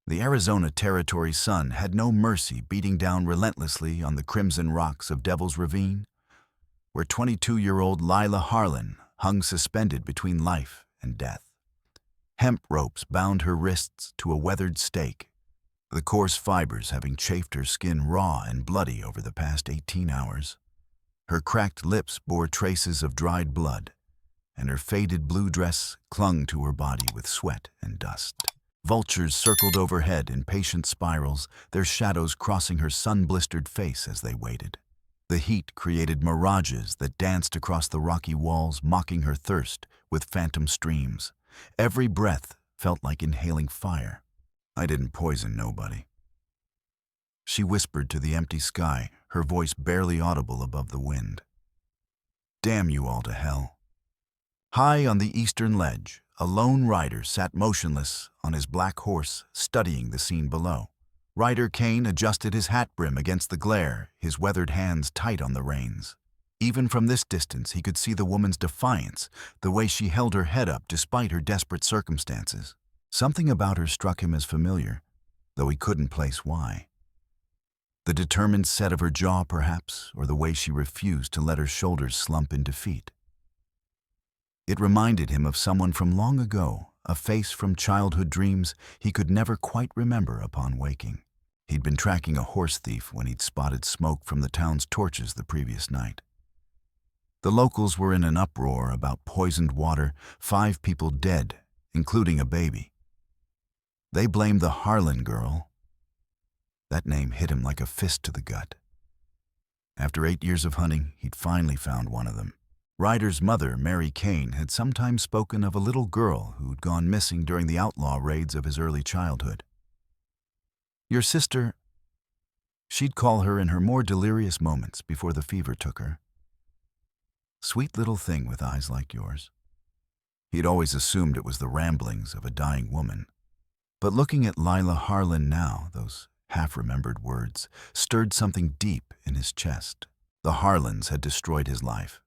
The Arizona Territory's sun had no mercy, beating down relentlessly on the crimson rocks of Devil's Ravine, where 22-year-old Lila Harlan hung suspended between life and death. Hemp ropes bound her wrists to a weathered stake, the coarse fibers having chafed her skin raw and bloody over the past 18 hours. Her cracked lips bore traces of dried blood, and her faded blue dress clung to her body with sweat and dust. Vultures circled overhead in patient spirals, their shadows crossing her sun-blistered face as they waited. The heat created mirages that danced across the rocky walls, mocking her thirst with phantom streams. Every breath felt like inhaling fire. "I didn't poison nobody," she whispered to the empty sky, her voice barely audible above the wind. "Damn you all to hell." High on the eastern ledge, a lone rider sat motionless on his black horse, studying the scene below. Ryder Kane adjusted his hat brim against the glare, his weathered hands tight on the reins. Even from this distance, he could see the woman's defiance, the way she held her head up despite her desperate circumstances. Something about her struck him as familiar, though he couldn't place why. The determined set of her jaw, perhaps, or the way she refused to let her shoulders slump in defeat. It reminded him of someone from long ago, a face from childhood dreams he could never quite remember upon waking. He'd been tracking a horse thief when he'd spotted smoke from the town's torches the previous night. The locals were in an uproar about poisoned water, 5 people dead, including a baby. They blamed the Harlan girl. That name hit him like a fist to the gut. After 8 years of hunting, he'd finally found one of them. Ryder's mother, Mary Kane, had sometimes spoken of a little girl who'd gone missing during the outlaw raids of his early childhood. "Your sister," she'd call her in her more delirious moments before the fever took her. "Sweet little thing with eyes like yours." He'd always assumed it was the ramblings of a dying woman. But looking at Lila Harlan now, those half-remembered words stirred something deep in his chest. The Harlans had destroyed his life.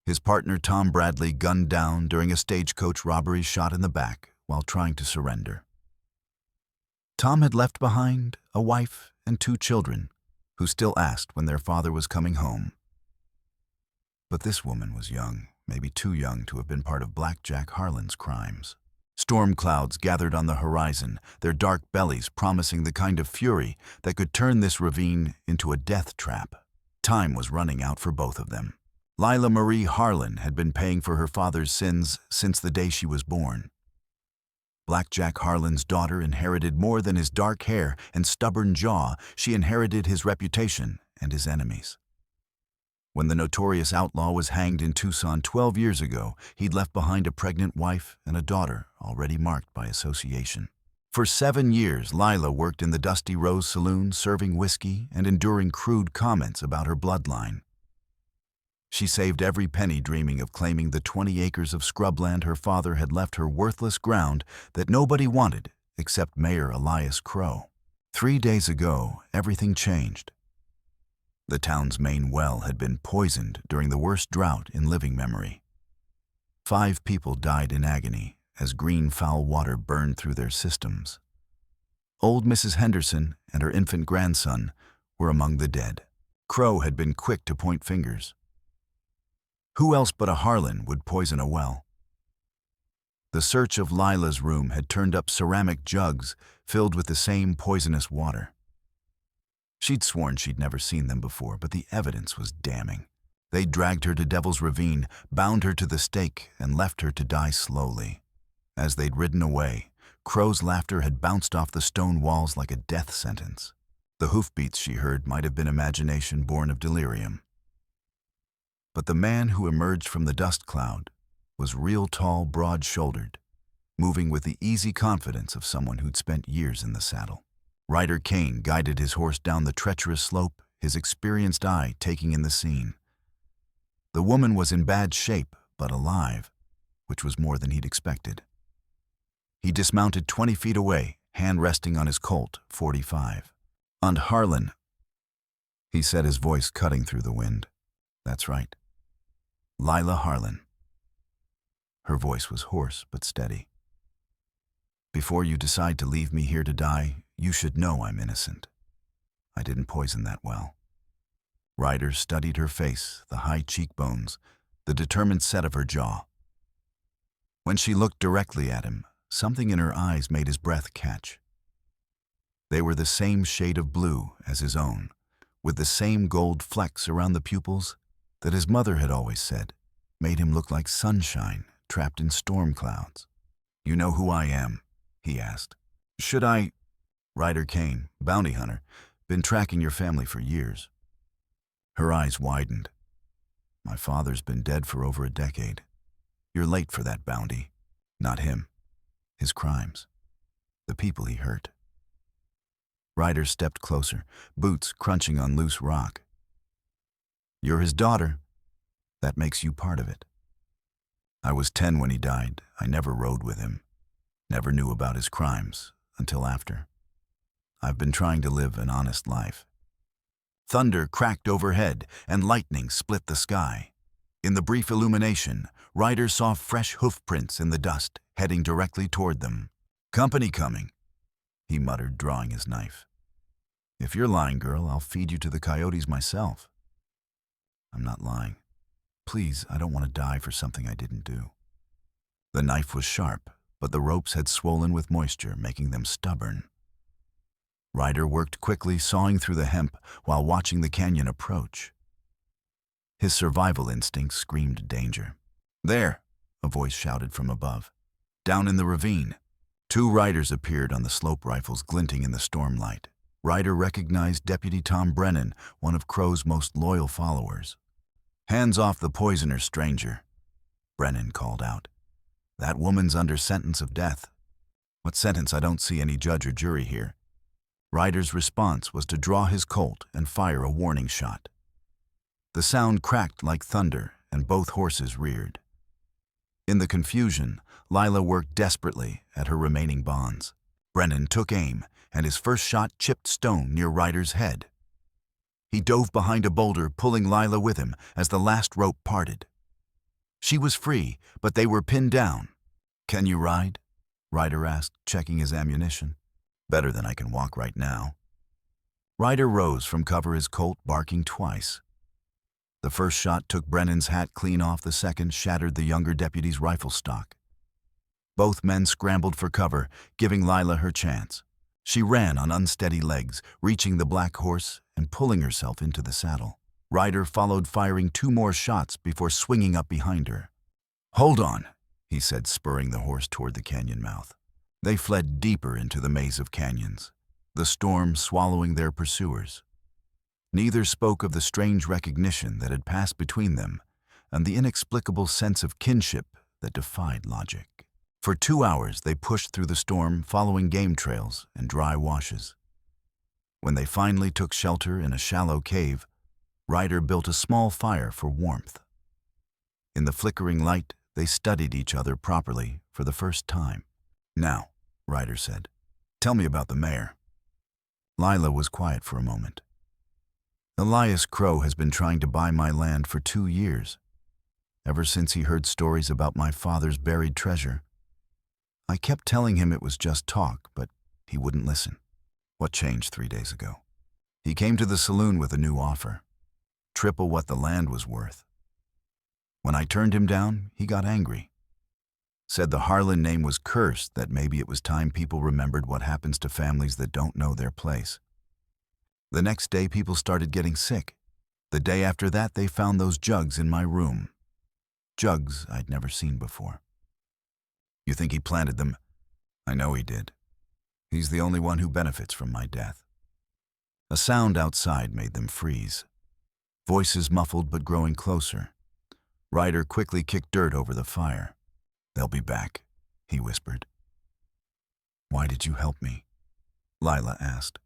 His partner Tom Bradley gunned down during a stagecoach robbery, shot in the back while trying to surrender. Tom had left behind a wife and 2 children who still asked when their father was coming home. But this woman was young, maybe too young to have been part of Black Jack Harlan's crimes. Storm clouds gathered on the horizon, their dark bellies promising the kind of fury that could turn this ravine into a death trap. Time was running out for both of them. Lila Marie Harlan had been paying for her father's sins since the day she was born. Black Jack Harlan's daughter inherited more than his dark hair and stubborn jaw. She inherited his reputation and his enemies. When the notorious outlaw was hanged in Tucson 12 years ago, he'd left behind a pregnant wife and a daughter already marked by association. For 7 years, Lila worked in the Dusty Rose Saloon, serving whiskey and enduring crude comments about her bloodline. She saved every penny, dreaming of claiming the 20 acres of scrubland her father had left her, worthless ground that nobody wanted except Mayor Elias Crow. 3 days ago, everything changed. The town's main well had been poisoned during the worst drought in living memory. 5 people died in agony as green foul water burned through their systems. Old Mrs. Henderson and her infant grandson were among the dead. Crow had been quick to point fingers. Who else but a Harlan would poison a well? The search of Lila's room had turned up ceramic jugs filled with the same poisonous water. She'd sworn she'd never seen them before, but the evidence was damning. They dragged her to Devil's Ravine, bound her to the stake, and left her to die slowly. As they'd ridden away, Crow's laughter had bounced off the stone walls like a death sentence. The hoofbeats she heard might have been imagination born of delirium. But the man who emerged from the dust cloud was real tall, broad-shouldered, moving with the easy confidence of someone who'd spent years in the saddle. Ryder Kane guided his horse down the treacherous slope, his experienced eye taking in the scene. The woman was in bad shape, but alive, which was more than he'd expected. He dismounted 20 feet away, hand resting on his Colt .45. "And Harlan," he said, his voice cutting through the wind. "That's right. Lila Harlan." Her voice was hoarse but steady. Before you decide to leave me here to die, you should know I'm innocent. I didn't poison that well." Ryder studied her face, the high cheekbones, the determined set of her jaw. When she looked directly at him, something in her eyes made his breath catch. They were the same shade of blue as his own, with the same gold flecks around the pupils that his mother had always said made him look like sunshine trapped in storm clouds. "You know who I am?" he asked. "Should I—" "Ryder Kane, bounty hunter, been tracking your family for years." Her eyes widened. "My father's been dead for over a decade. You're late for that bounty. Not him. His crimes. The people he hurt." Ryder stepped closer, boots crunching on loose rock. "You're his daughter. That makes you part of it. I was 10 when he died. I never rode with him. Never knew about his crimes until after. I've been trying to live an honest life." Thunder cracked overhead and lightning split the sky. In the brief illumination, Ryder saw fresh hoof prints in the dust, heading directly toward them. "Company coming," he muttered, drawing his knife. "If you're lying, girl, I'll feed you to the coyotes myself." "I'm not lying. Please, I don't want to die for something I didn't do." The knife was sharp, but the ropes had swollen with moisture, making them stubborn. Ryder worked quickly, sawing through the hemp while watching the canyon approach. His survival instinct screamed danger. "There!" a voice shouted from above. "Down in the ravine." 2 riders appeared on the slope, rifles glinting in the stormlight. Ryder recognized Deputy Tom Brennan, one of Crow's most loyal followers. "Hands off the poisoner, stranger," Brennan called out. "That woman's under sentence of death." "What sentence? I don't see any judge or jury here." Ryder's response was to draw his Colt and fire a warning shot. The sound cracked like thunder, and both horses reared. In the confusion, Lila worked desperately at her remaining bonds. Brennan took aim, and his first shot chipped stone near Ryder's head. He dove behind a boulder, pulling Lila with him as the last rope parted. She was free, but they were pinned down. "Can you ride?" Ryder asked, checking his ammunition. "Better than I can walk right now." Ryder rose from cover, his Colt barking twice. The first shot took Brennan's hat clean off, the second shattered the younger deputy's rifle stock. Both men scrambled for cover, giving Lila her chance. She ran on unsteady legs, reaching the black horse and pulling herself into the saddle. Ryder followed, firing 2 more shots before swinging up behind her. "Hold on," he said, spurring the horse toward the canyon mouth. They fled deeper into the maze of canyons, the storm swallowing their pursuers. Neither spoke of the strange recognition that had passed between them and the inexplicable sense of kinship that defied logic. For 2 hours they pushed through the storm, following game trails and dry washes. When they finally took shelter in a shallow cave, Ryder built a small fire for warmth. In the flickering light, they studied each other properly for the first time. "Now," Ryder said, "tell me about the mayor." Lila was quiet for a moment. "Elias Crow has been trying to buy my land for 2 years, ever since he heard stories about my father's buried treasure. I kept telling him it was just talk, but he wouldn't listen." "What changed 3 days ago?" "He came to the saloon with a new offer, triple what the land was worth. When I turned him down, he got angry. Said the Harlan name was cursed, that maybe it was time people remembered what happens to families that don't know their place. The next day, people started getting sick. The day after that, they found those jugs in my room. Jugs I'd never seen before." "You think he planted them?" "I know he did. He's the only one who benefits from my death." A sound outside made them freeze. Voices muffled but growing closer. Ryder quickly kicked dirt over the fire. "They'll be back," he whispered. "Why did you help me?" Lila asked.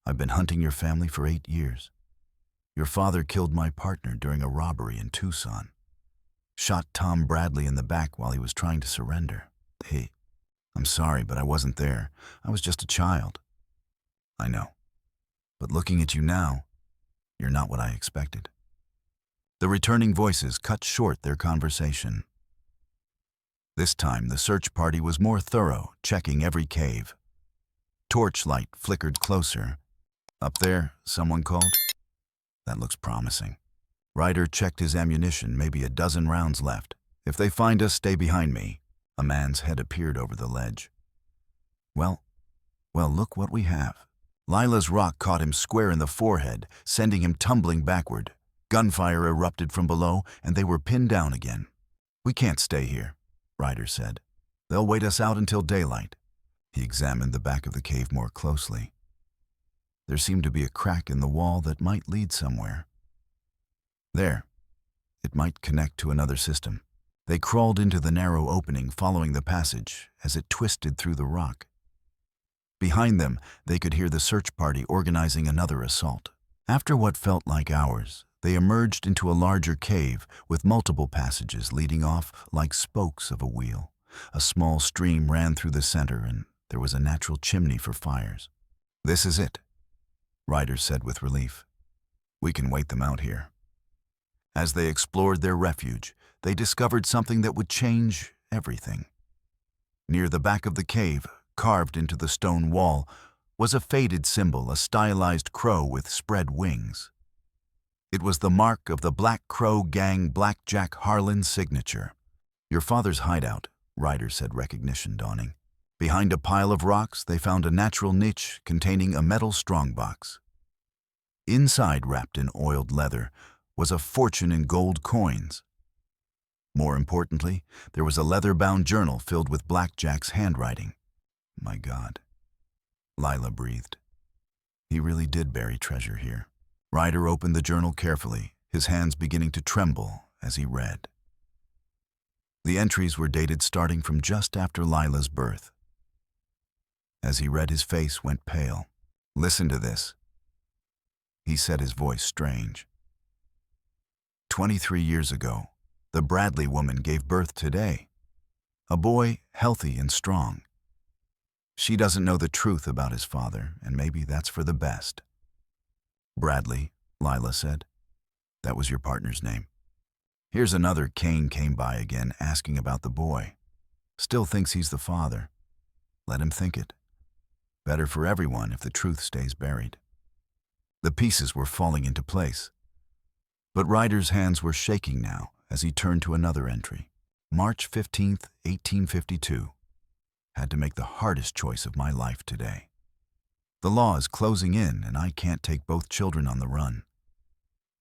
"I've been hunting your family for 8 years. Your father killed my partner during a robbery in Tucson. Shot Tom Bradley in the back while he was trying to surrender. I'm sorry, but I wasn't there. I was just a child." "I know. But looking at you now, you're not what I expected." The returning voices cut short their conversation. This time, the search party was more thorough, checking every cave. Torchlight flickered closer. Up there, someone called. That looks promising. Ryder checked his ammunition, maybe a dozen rounds left. If they find us, stay behind me. A man's head appeared over the ledge. Well, look what we have. Lila's rock caught him square in the forehead, sending him tumbling backward. Gunfire erupted from below, and they were pinned down again. We can't stay here, Ryder said. They'll wait us out until daylight. He examined the back of the cave more closely. There seemed to be a crack in the wall that might lead somewhere. There. It might connect to another system. They crawled into the narrow opening, following the passage as it twisted through the rock. Behind them, they could hear the search party organizing another assault. After what felt like hours, they emerged into a larger cave with multiple passages leading off like spokes of a wheel. A small stream ran through the center, and there was a natural chimney for fires. This is it, Ryder said with relief. We can wait them out here. As they explored their refuge, they discovered something that would change everything. Near the back of the cave, carved into the stone wall, was a faded symbol, a stylized crow with spread wings. It was the mark of the Black Crow Gang Blackjack Harlan signature. Your father's hideout, Ryder said, recognition dawning. Behind a pile of rocks, they found a natural niche containing a metal strongbox. Inside, wrapped in oiled leather, was a fortune in gold coins. More importantly, there was a leather-bound journal filled with Blackjack's handwriting. My God, Lila breathed. He really did bury treasure here. Ryder opened the journal carefully, his hands beginning to tremble as he read. The entries were dated starting from just after Lila's birth. As he read, his face went pale. Listen to this, he said, his voice strange. 23 years ago, the Bradley woman gave birth today. A boy healthy and strong. She doesn't know the truth about his father, and maybe that's for the best. Bradley, Lila said. That was your partner's name. Here's another. Kane came by again, asking about the boy. Still thinks he's the father. Let him think it. Better for everyone if the truth stays buried. The pieces were falling into place. But Ryder's hands were shaking now as he turned to another entry. March 15th, 1852. Had to make the hardest choice of my life today. The law is closing in, and I can't take both children on the run.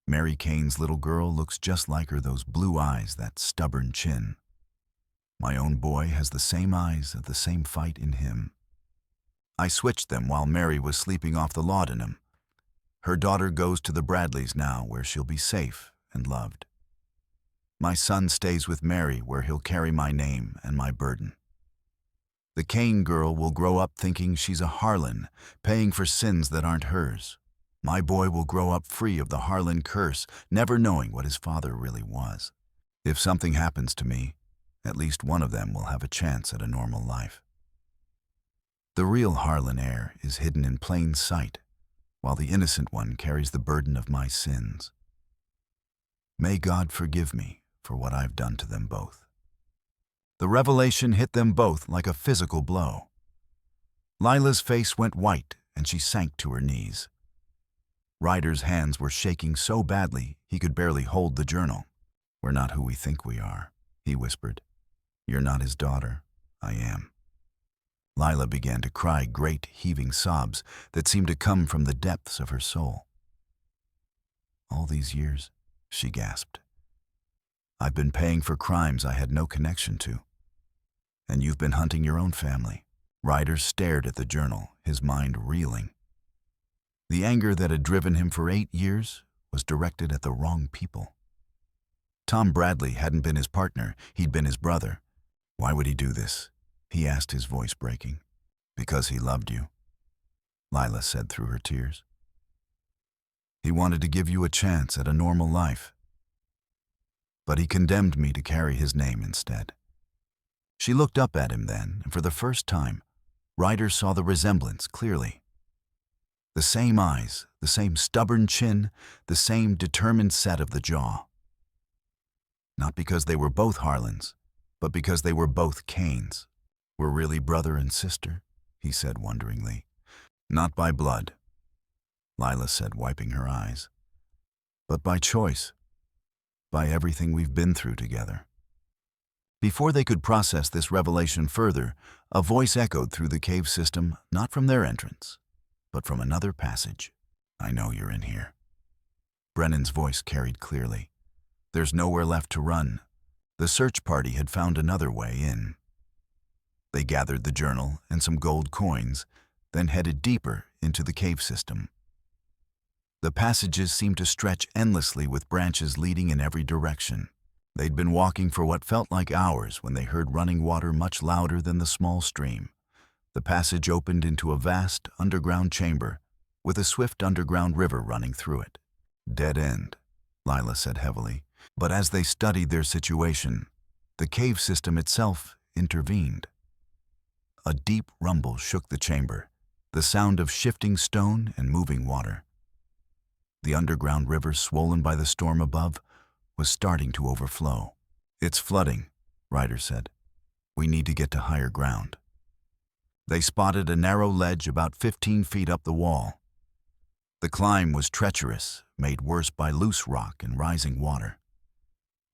Mary Kane's little girl looks just like her, those blue eyes, that stubborn chin. My own boy has the same eyes, the same fight in him. I switched them while Mary was sleeping off the laudanum. Her daughter goes to the Bradleys now, where she'll be safe and loved. My son stays with Mary, where he'll carry my name and my burden. The Kane girl will grow up thinking she's a Harlan, paying for sins that aren't hers. My boy will grow up free of the Harlan curse, never knowing what his father really was. If something happens to me, at least one of them will have a chance at a normal life. The real Harlan heir is hidden in plain sight, while the innocent one carries the burden of my sins. May God forgive me for what I've done to them both. The revelation hit them both like a physical blow. Lila's face went white and she sank to her knees. Ryder's hands were shaking so badly he could barely hold the journal. We're not who we think we are, he whispered. You're not his daughter. I am. Lila began to cry great heaving sobs that seemed to come from the depths of her soul. All these years, she gasped. I've been paying for crimes I had no connection to. And you've been hunting your own family. Ryder stared at the journal, his mind reeling. The anger that had driven him for 8 years was directed at the wrong people. Tom Bradley hadn't been his partner, he'd been his brother. Why would he do this? He asked, his voice breaking. Because he loved you, Lila said through her tears. He wanted to give you a chance at a normal life. But he condemned me to carry his name instead. She looked up at him then, and for the first time, Ryder saw the resemblance clearly. The same eyes, the same stubborn chin, the same determined set of the jaw. Not because they were both Harlans, but because they were both Kanes. We're really brother and sister, he said wonderingly. Not by blood, Lila said, wiping her eyes, but by choice, by everything we've been through together. Before they could process this revelation further, a voice echoed through the cave system, not from their entrance, but from another passage. I know you're in here. Brennan's voice carried clearly. There's nowhere left to run. The search party had found another way in. They gathered the journal and some gold coins, then headed deeper into the cave system. The passages seemed to stretch endlessly with branches leading in every direction. They'd been walking for what felt like hours when they heard running water much louder than the small stream. The passage opened into a vast underground chamber with a swift underground river running through it. Dead end, Lila said heavily. But as they studied their situation, the cave system itself intervened. A deep rumble shook the chamber, the sound of shifting stone and moving water. The underground river, swollen by the storm above, was starting to overflow. It's flooding, Ryder said. We need to get to higher ground. They spotted a narrow ledge about 15 feet up the wall. The climb was treacherous, made worse by loose rock and rising water.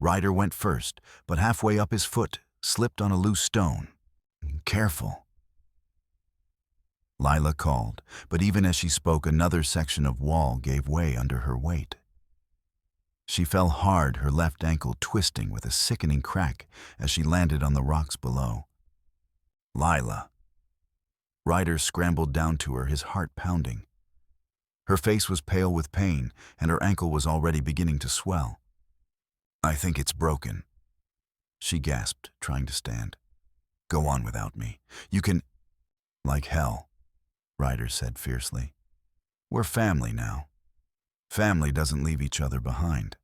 Ryder went first, but halfway up his foot slipped on a loose stone. Careful, Lila called, but even as she spoke, another section of wall gave way under her weight. She fell hard, her left ankle twisting with a sickening crack as she landed on the rocks below. Lila. Ryder scrambled down to her, his heart pounding. Her face was pale with pain, and her ankle was already beginning to swell. I think it's broken, she gasped, trying to stand. Go on without me. You can... Like hell, Ryder said fiercely. We're family now. Family doesn't leave each other behind.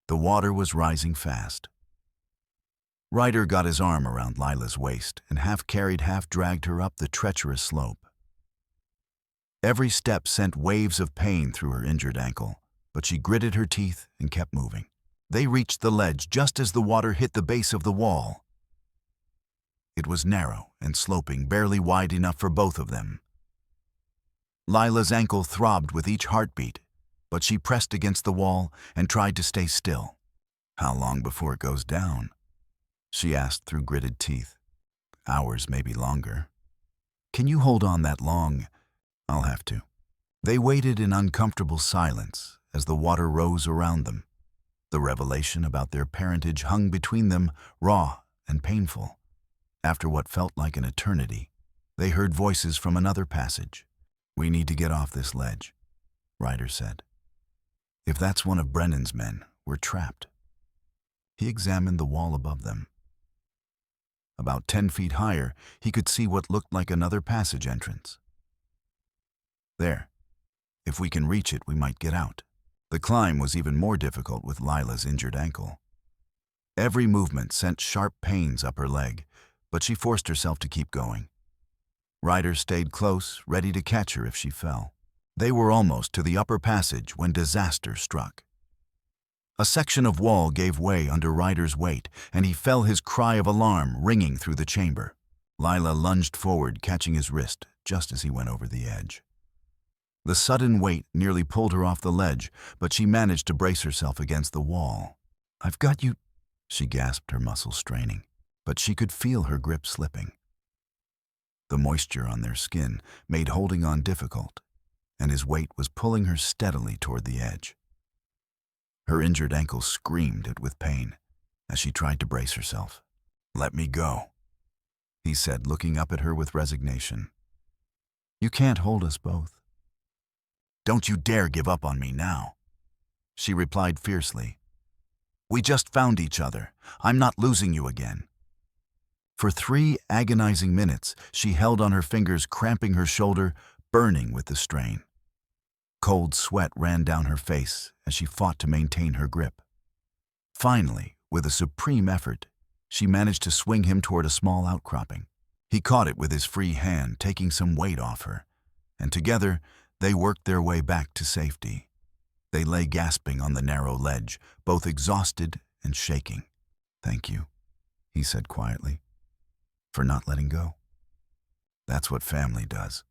The water was rising fast. Ryder got his arm around Lila's waist and half-carried, half-dragged her up the treacherous slope. Every step sent waves of pain through her injured ankle, but she gritted her teeth and kept moving. They reached the ledge just as the water hit the base of the wall. It was narrow and sloping, barely wide enough for both of them. Lila's ankle throbbed with each heartbeat, but she pressed against the wall and tried to stay still. How long before it goes down? She asked through gritted teeth. Hours, maybe longer. Can you hold on that long? I'll have to. They waited in uncomfortable silence as the water rose around them. The revelation about their parentage hung between them, raw and painful. After what felt like an eternity, they heard voices from another passage. We need to get off this ledge, Ryder said. If that's one of Brennan's men, we're trapped. He examined the wall above them. About 10 feet higher, he could see what looked like another passage entrance. There. If we can reach it, we might get out. The climb was even more difficult with Lila's injured ankle. Every movement sent sharp pains up her leg, but she forced herself to keep going. Ryder stayed close, ready to catch her if she fell. They were almost to the upper passage when disaster struck. A section of wall gave way under Ryder's weight, and he fell, his cry of alarm ringing through the chamber. Lila lunged forward, catching his wrist just as he went over the edge. The sudden weight nearly pulled her off the ledge, but she managed to brace herself against the wall. I've got you, she gasped, her muscles straining, but she could feel her grip slipping. The moisture on their skin made holding on difficult, and his weight was pulling her steadily toward the edge. Her injured ankle screamed it with pain as she tried to brace herself. Let me go, he said, looking up at her with resignation. You can't hold us both. Don't you dare give up on me now, she replied fiercely. We just found each other. I'm not losing you again. For 3 agonizing minutes, she held on, her fingers cramping her shoulder, burning with the strain. Cold sweat ran down her face as she fought to maintain her grip. Finally, with a supreme effort, she managed to swing him toward a small outcropping. He caught it with his free hand, taking some weight off her, and together they worked their way back to safety. They lay gasping on the narrow ledge, both exhausted and shaking. Thank you, he said quietly. For not letting go. That's what family does,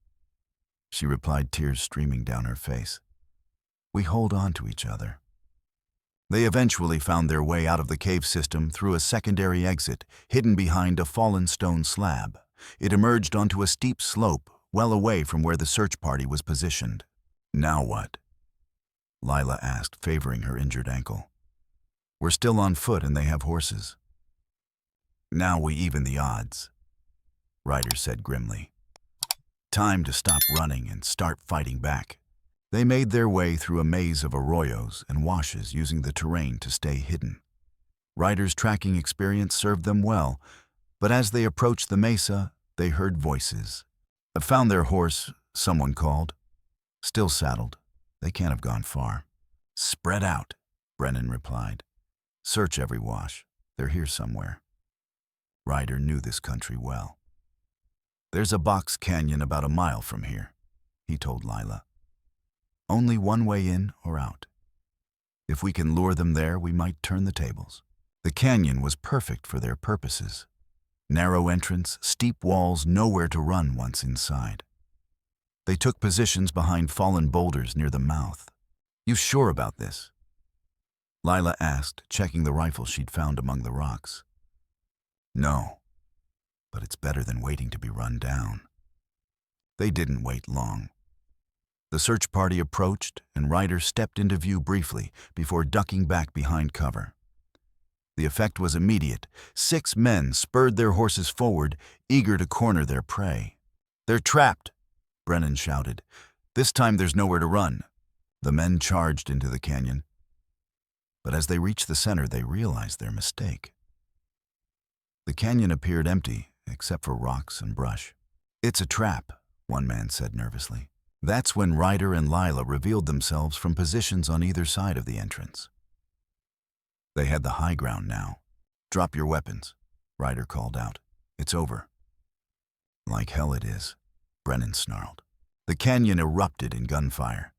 she replied, tears streaming down her face. We hold on to each other. They eventually found their way out of the cave system through a secondary exit hidden behind a fallen stone slab. It emerged onto a steep slope well away from where the search party was positioned. Now what? Lila asked, favoring her injured ankle. We're still on foot and they have horses. Now we even the odds, Ryder said grimly. Time to stop running and start fighting back. They made their way through a maze of arroyos and washes using the terrain to stay hidden. Ryder's tracking experience served them well, but as they approached the mesa, they heard voices. "I found their horse," someone called. "Still saddled. They can't have gone far." "Spread out," Brennan replied. "Search every wash. They're here somewhere." Ryder knew this country well. "There's a box canyon about a mile from here," he told Lila. "Only one way in or out. If we can lure them there, we might turn the tables." The canyon was perfect for their purposes. Narrow entrance, steep walls, nowhere to run once inside. They took positions behind fallen boulders near the mouth. "You sure about this?" Lila asked, checking the rifle she'd found among the rocks. "No, but it's better than waiting to be run down." They didn't wait long. The search party approached, and Ryder stepped into view briefly before ducking back behind cover. The effect was immediate. 6 men spurred their horses forward, eager to corner their prey. "They're trapped," Brennan shouted. "This time there's nowhere to run." The men charged into the canyon. But as they reached the center, they realized their mistake. The canyon appeared empty, except for rocks and brush. "It's a trap," one man said nervously. That's when Ryder and Lila revealed themselves from positions on either side of the entrance. They had the high ground now. "Drop your weapons," Ryder called out. "It's over." "Like hell it is," Brennan snarled. The canyon erupted in gunfire.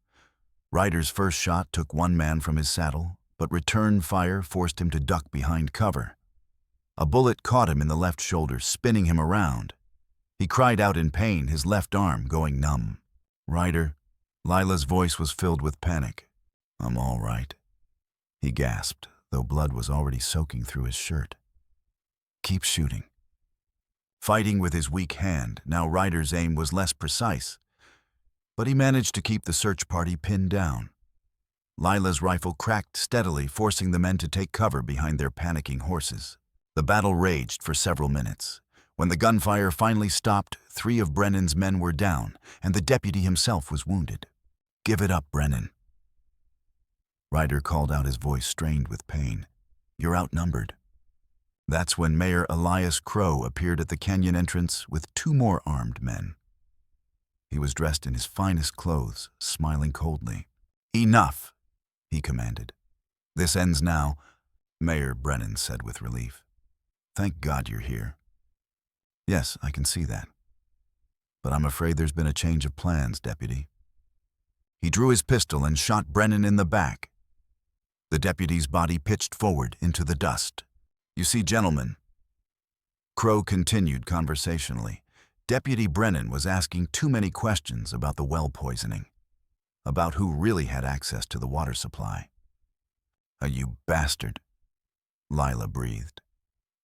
Ryder's first shot took one man from his saddle, but return fire forced him to duck behind cover. A bullet caught him in the left shoulder, spinning him around. He cried out in pain, his left arm going numb. "Ryder," Lila's voice was filled with panic. "I'm all right," he gasped, though blood was already soaking through his shirt. "Keep shooting." Fighting with his weak hand, now Ryder's aim was less precise, but he managed to keep the search party pinned down. Lila's rifle cracked steadily, forcing the men to take cover behind their panicking horses. The battle raged for several minutes. When the gunfire finally stopped, 3 of Brennan's men were down, and the deputy himself was wounded. "Give it up, Brennan." Ryder called out, his voice strained with pain. "You're outnumbered." That's when Mayor Elias Crow appeared at the canyon entrance with 2 more armed men. He was dressed in his finest clothes, smiling coldly. "Enough," he commanded. "This ends now," Mayor Brennan said with relief. "Thank God you're here." "Yes, I can see that. But I'm afraid there's been a change of plans, Deputy." He drew his pistol and shot Brennan in the back. The deputy's body pitched forward into the dust. "You see, gentlemen," Crow continued conversationally, Deputy Brennan was asking too many questions about the well poisoning, about who really had access to the water supply. "You bastard," Lila breathed.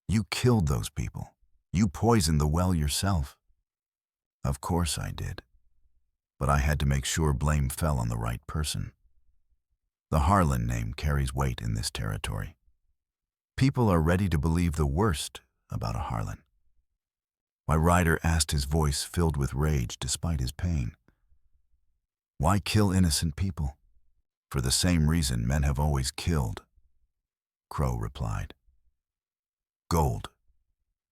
"You killed those people. You poisoned the well yourself." "Of course I did. But I had to make sure blame fell on the right person. The Harlan name carries weight in this territory. People are ready to believe the worst about a Harlan." Why, Ryder asked, his voice filled with rage despite his pain. "Why kill innocent people?" "For the same reason men have always killed," Crow replied. "Gold.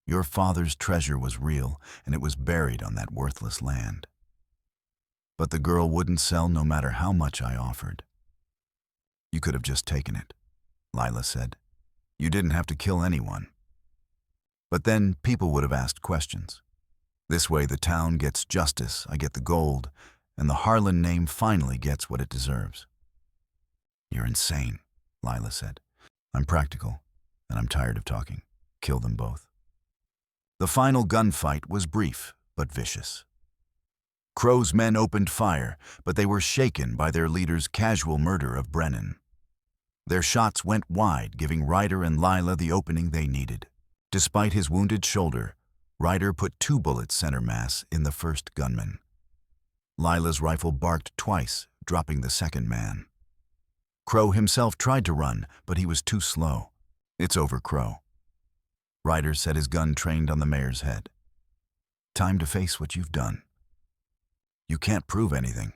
Your father's treasure was real, and it was buried on that worthless land. But the girl wouldn't sell no matter how much I offered." "You could have just taken it," Lila said. "You didn't have to kill anyone. But then people would have asked questions. This way the town gets justice, I get the gold, and the Harlan name finally gets what it deserves." "You're insane," Lila said. "I'm practical, and I'm tired of talking. kill them both. The final gunfight was brief but vicious. Crow's men opened fire, but they were shaken by their leader's casual murder of Brennan. Their shots went wide, giving Ryder and Lila the opening they needed. Despite his wounded shoulder, Ryder put 2 bullets center mass in the first gunman. Lila's rifle barked twice, dropping the second man. Crow himself tried to run, but he was too slow. "It's over, Crow." Ryder set his gun trained on the mayor's head. "Time to face what you've done." "You can't prove anything,"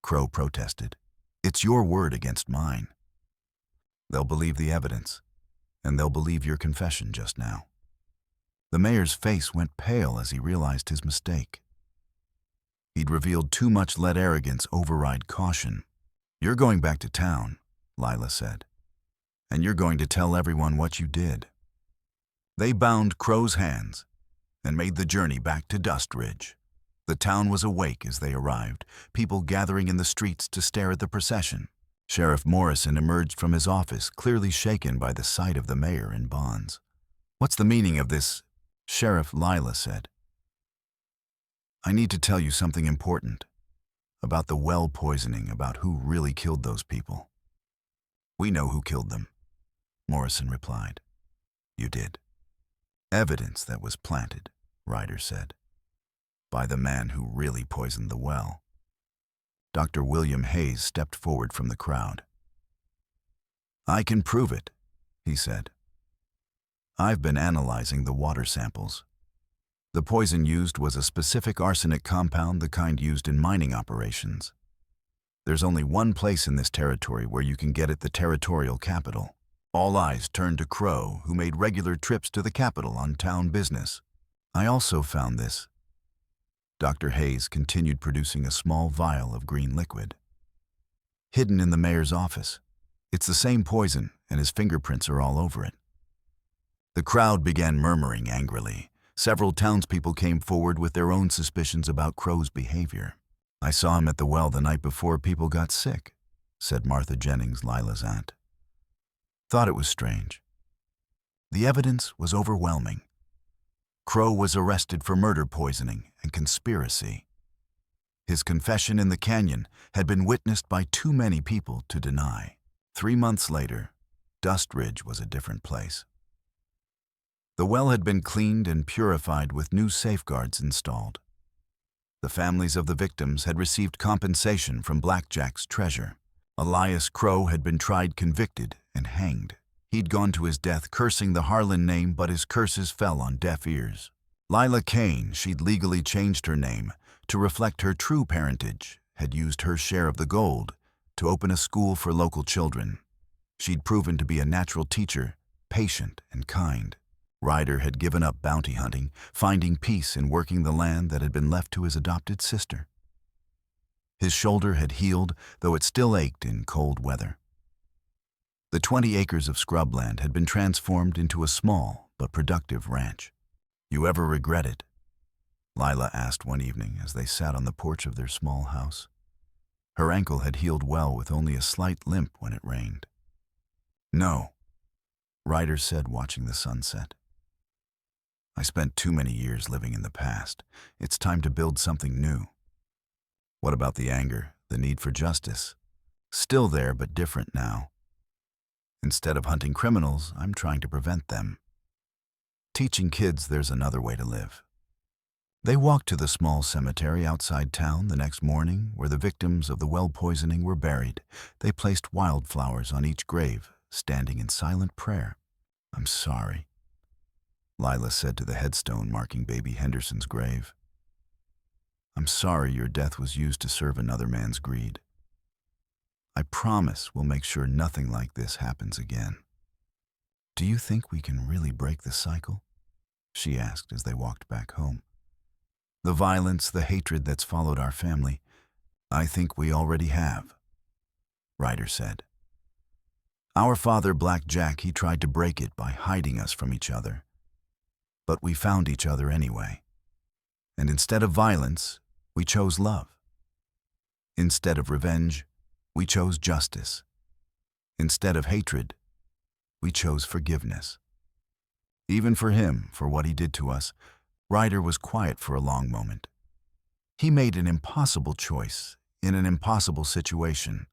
Crow protested. "It's your word against mine." "They'll believe the evidence, and they'll believe your confession just now." The mayor's face went pale as he realized his mistake. He'd revealed too much, let arrogance override caution. "You're going back to town," Lila said, "and you're going to tell everyone what you did." They bound Crow's hands and made the journey back to Dust Ridge. The town was awake as they arrived, people gathering in the streets to stare at the procession. Sheriff Morrison emerged from his office, clearly shaken by the sight of the mayor in bonds. "What's the meaning of this, Sheriff?" Lila said. "I need to tell you something important. About the well poisoning, about who really killed those people." "We know who killed them," Morrison replied. "You did." "Evidence that was planted," Ryder said, "by the man who really poisoned the well." Dr. William Hayes stepped forward from the crowd. "I can prove it," he said. "I've been analyzing the water samples. The poison used was a specific arsenic compound, the kind used in mining operations. There's only one place in this territory where you can get it, the territorial capital." All eyes turned to Crow, who made regular trips to the capital on town business. "I also found this." Dr. Hayes continued producing a small vial of green liquid. "Hidden in the mayor's office. It's the same poison, and his fingerprints are all over it." The crowd began murmuring angrily. Several townspeople came forward with their own suspicions about Crow's behavior. "I saw him at the well the night before people got sick," said Martha Jennings, Lila's aunt. "Thought it was strange." The evidence was overwhelming. Crow was arrested for murder, poisoning, and conspiracy. His confession in the canyon had been witnessed by too many people to deny. 3 months later, Dust Ridge was a different place. The well had been cleaned and purified with new safeguards installed. The families of the victims had received compensation from Blackjack's treasure. Elias Crow had been tried, convicted, and hanged. He'd gone to his death cursing the Harlan name, but his curses fell on deaf ears. Lila Kane, she'd legally changed her name to reflect her true parentage, had used her share of the gold to open a school for local children. She'd proven to be a natural teacher, patient and kind. Ryder had given up bounty hunting, finding peace in working the land that had been left to his adopted sister. His shoulder had healed, though it still ached in cold weather. The 20 acres of scrubland had been transformed into a small but productive ranch. "You ever regret it?" Lila asked one evening as they sat on the porch of their small house. Her ankle had healed well with only a slight limp when it rained. "No," Ryder said, watching the sunset. "I spent too many years living in the past. It's time to build something new." "What about the anger, the need for justice?" "Still there, but different now. Instead of hunting criminals, I'm trying to prevent them. Teaching kids there's another way to live." They walked to the small cemetery outside town the next morning, where the victims of the well poisoning were buried. They placed wildflowers on each grave, standing in silent prayer. "I'm sorry," Lila said to the headstone marking baby Henderson's grave. "I'm sorry your death was used to serve another man's greed. I promise we'll make sure nothing like this happens again." "Do you think we can really break the cycle?" she asked as they walked back home. "The violence, the hatred that's followed our family, I think we already have," Ryder said. "Our father, Blackjack, he tried to break it by hiding us from each other. But we found each other anyway. And instead of violence, we chose love. Instead of revenge, we chose justice. Instead of hatred, we chose forgiveness. Even for him, for what he did to us, Ryder was quiet for a long moment. He made an impossible choice, in an impossible situation.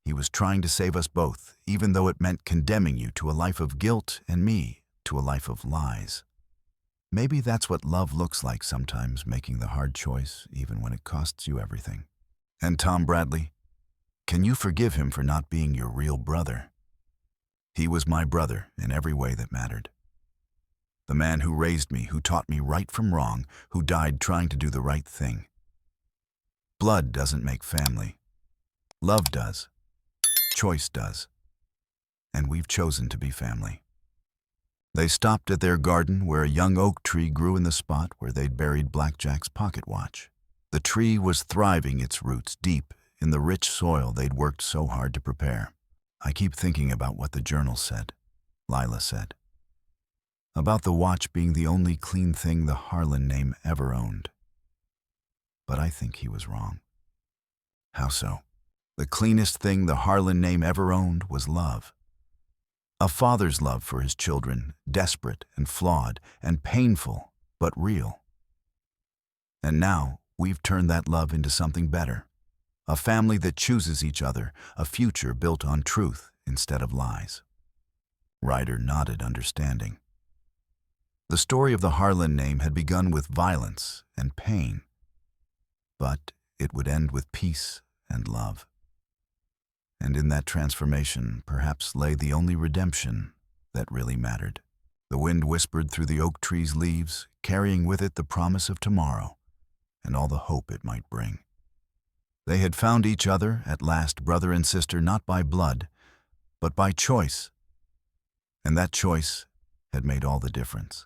He was trying to save us both, even though it meant condemning you to a life of guilt and me to a life of lies. Maybe that's what love looks like sometimes, making the hard choice, even when it costs you everything. And Tom Bradley, can you forgive him for not being your real brother? He was my brother in every way that mattered. The man who raised me, who taught me right from wrong, who died trying to do the right thing. Blood doesn't make family. Love does. Choice does. And we've chosen to be family. They stopped at their garden where a young oak tree grew in the spot where they'd buried Blackjack's pocket watch. The tree was thriving its roots deep in the rich soil they'd worked so hard to prepare. I keep thinking about what the journal said, Lila said. About the watch being the only clean thing the Harlan name ever owned. But I think he was wrong. How so? The cleanest thing the Harlan name ever owned was love. A father's love for his children, desperate and flawed and painful, but real. And now we've turned that love into something better. A family that chooses each other, a future built on truth instead of lies. Ryder nodded, understanding. The story of the Harlan name had begun with violence and pain, but it would end with peace and love. And in that transformation, perhaps lay the only redemption that really mattered. The wind whispered through the oak tree's leaves, carrying with it the promise of tomorrow and all the hope it might bring. They had found each other, at last, brother and sister, not by blood, but by choice. And that choice had made all the difference.